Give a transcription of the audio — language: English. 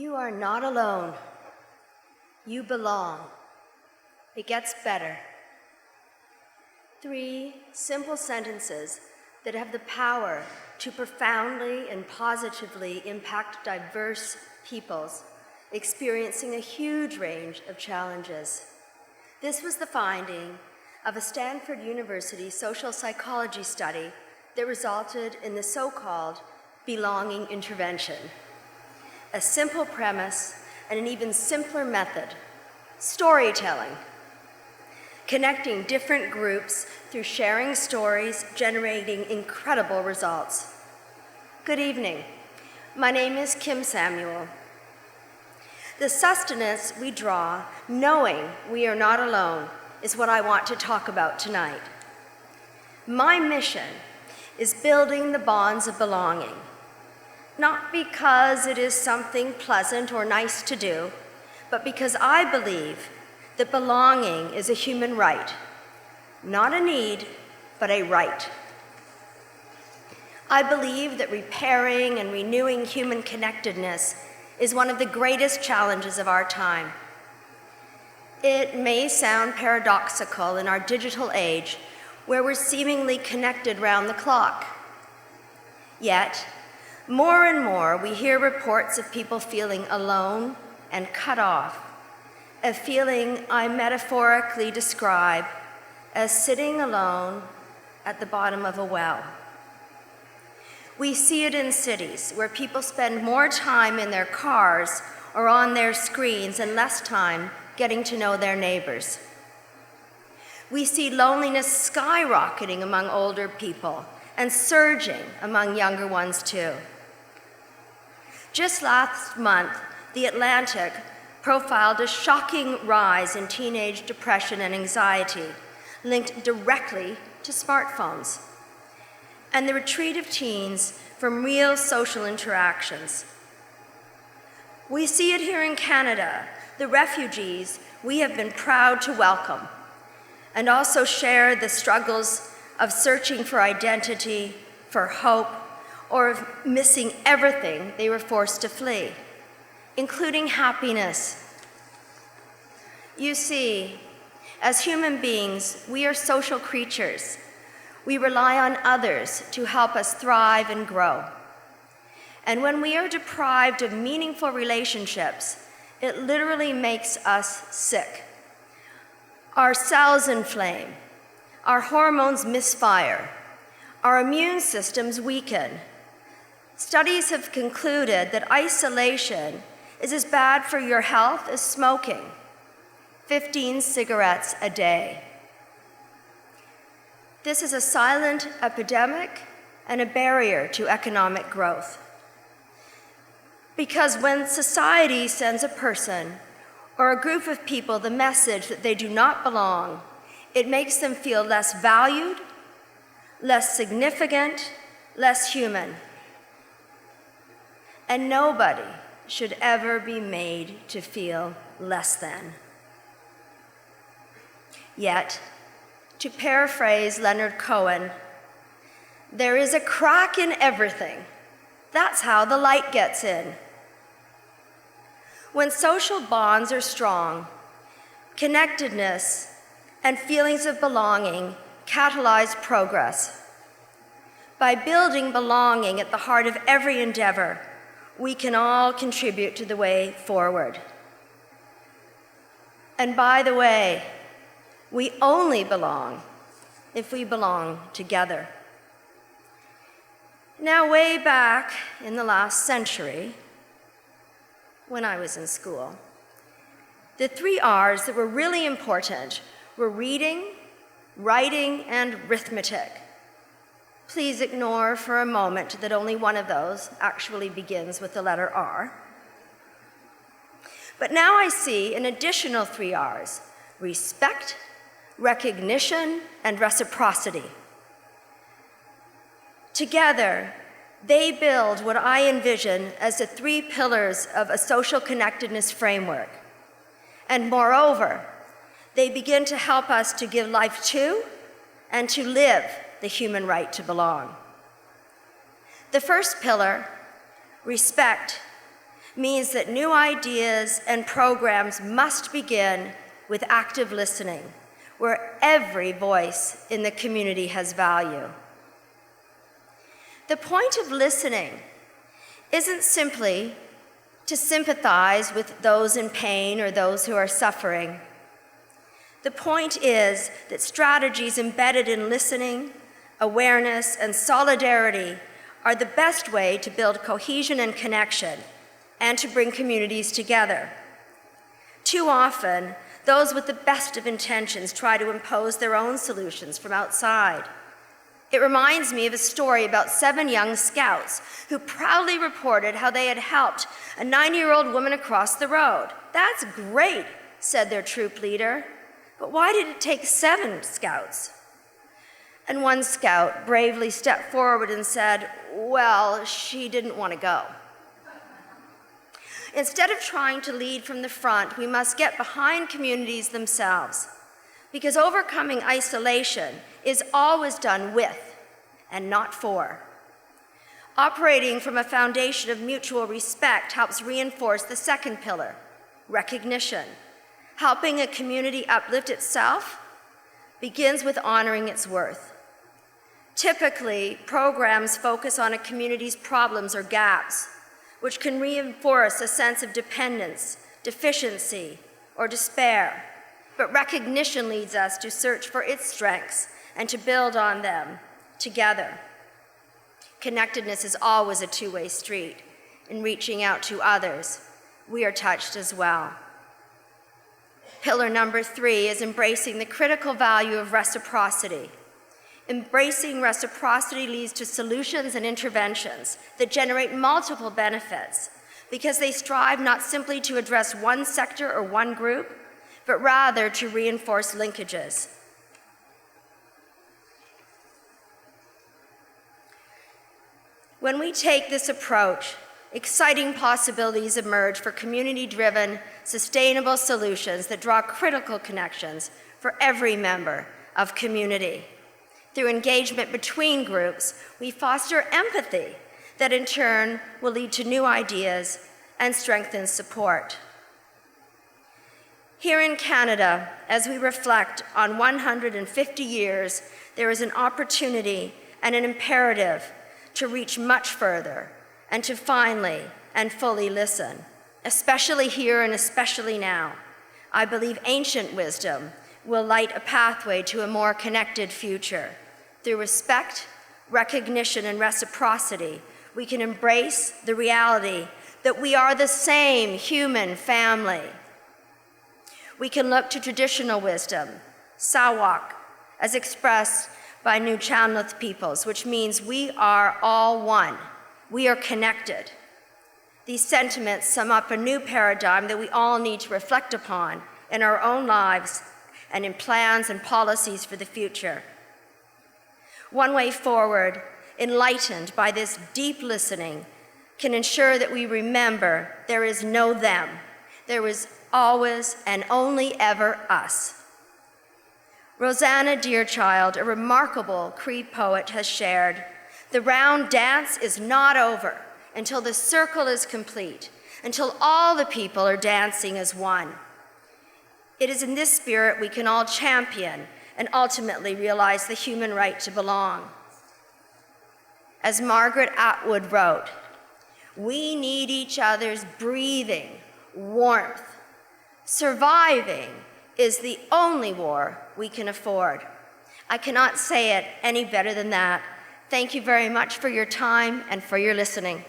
You are not alone. You belong. It gets better. 3 simple sentences that have the power to profoundly and positively impact diverse peoples experiencing a huge range of challenges. This was the finding of a Stanford University social psychology study that resulted in the so-called belonging intervention. A simple premise and an even simpler method, storytelling, connecting different groups through sharing stories, generating incredible results. Good evening. My name is Kim Samuel. The sustenance we draw, knowing we are not alone, is what I want to talk about tonight. My mission is building the bonds of belonging, not because it is something pleasant or nice to do, but because I believe that belonging is a human right, not a need, but a right. I believe that repairing and renewing human connectedness is one of the greatest challenges of our time. It may sound paradoxical in our digital age, where we're seemingly connected round the clock. Yet, more and more, we hear reports of people feeling alone and cut off, a feeling I metaphorically describe as sitting alone at the bottom of a well. We see it in cities where people spend more time in their cars or on their screens and less time getting to know their neighbors. We see loneliness skyrocketing among older people and surging among younger ones too. Just last month, The Atlantic profiled a shocking rise in teenage depression and anxiety linked directly to smartphones and the retreat of teens from real social interactions. We see it here in Canada, the refugees we have been proud to welcome, and also share the struggles of searching for identity, for hope, or of missing everything they were forced to flee, including happiness. You see, as human beings, we are social creatures. We rely on others to help us thrive and grow. And when we are deprived of meaningful relationships, it literally makes us sick. Our cells inflame, our hormones misfire, our immune systems weaken. Studies have concluded that isolation is as bad for your health as smoking, 15 cigarettes a day. This is a silent epidemic and a barrier to economic growth. Because when society sends a person or a group of people the message that they do not belong, it makes them feel less valued, less significant, less human. And nobody should ever be made to feel less than. Yet, to paraphrase Leonard Cohen, there is a crack in everything. That's how the light gets in. When social bonds are strong, connectedness and feelings of belonging catalyze progress. By building belonging at the heart of every endeavor, we can all contribute to the way forward. And by the way, we only belong if we belong together. Now, way back in the last century, when I was in school, the 3 R's that were really important were reading, writing, and arithmetic. Please ignore for a moment that only one of those actually begins with the letter R. But now I see an additional 3 R's: respect, recognition, and reciprocity. Together, they build what I envision as the 3 pillars of a social connectedness framework. And moreover, they begin to help us to give life to and to live the human right to belong. The first pillar, respect, means that new ideas and programs must begin with active listening, where every voice in the community has value. The point of listening isn't simply to sympathize with those in pain or those who are suffering. The point is that strategies embedded in listening, awareness, and solidarity are the best way to build cohesion and connection and to bring communities together. Too often, those with the best of intentions try to impose their own solutions from outside. It reminds me of a story about 7 young scouts who proudly reported how they had helped a 9-year-old woman across the road. "That's great," said their troop leader, "but why did it take 7 scouts?" And one scout bravely stepped forward and said, "Well, she didn't want to go." Instead of trying to lead from the front, we must get behind communities themselves, because overcoming isolation is always done with and not for. Operating from a foundation of mutual respect helps reinforce the second pillar, recognition. Helping a community uplift itself begins with honoring its worth. Typically, programs focus on a community's problems or gaps, which can reinforce a sense of dependence, deficiency, or despair. But recognition leads us to search for its strengths and to build on them together. Connectedness is always a two-way street. In reaching out to others, we are touched as well. Pillar number 3 is embracing the critical value of reciprocity. Embracing reciprocity leads to solutions and interventions that generate multiple benefits because they strive not simply to address one sector or one group, but rather to reinforce linkages. When we take this approach, exciting possibilities emerge for community-driven, sustainable solutions that draw critical connections for every member of community. Through engagement between groups, we foster empathy that in turn will lead to new ideas and strengthen support. Here in Canada, as we reflect on 150 years, there is an opportunity and an imperative to reach much further and to finally and fully listen, especially here and especially now. I believe ancient wisdom will light a pathway to a more connected future. Through respect, recognition, and reciprocity, we can embrace the reality that we are the same human family. We can look to traditional wisdom, Sawak, as expressed by Nuu-chah-nulth peoples, which means we are all one. We are connected. These sentiments sum up a new paradigm that we all need to reflect upon in our own lives and in plans and policies for the future. One way forward, enlightened by this deep listening, can ensure that we remember there is no them. There is always and only ever us. Rosanna Deerchild, a remarkable Cree poet, has shared, "The round dance is not over until the circle is complete, until all the people are dancing as one." It is in this spirit we can all champion and ultimately realize the human right to belong. As Margaret Atwood wrote, "We need each other's breathing, warmth. Surviving is the only war we can afford." I cannot say it any better than that. Thank you very much for your time and for your listening.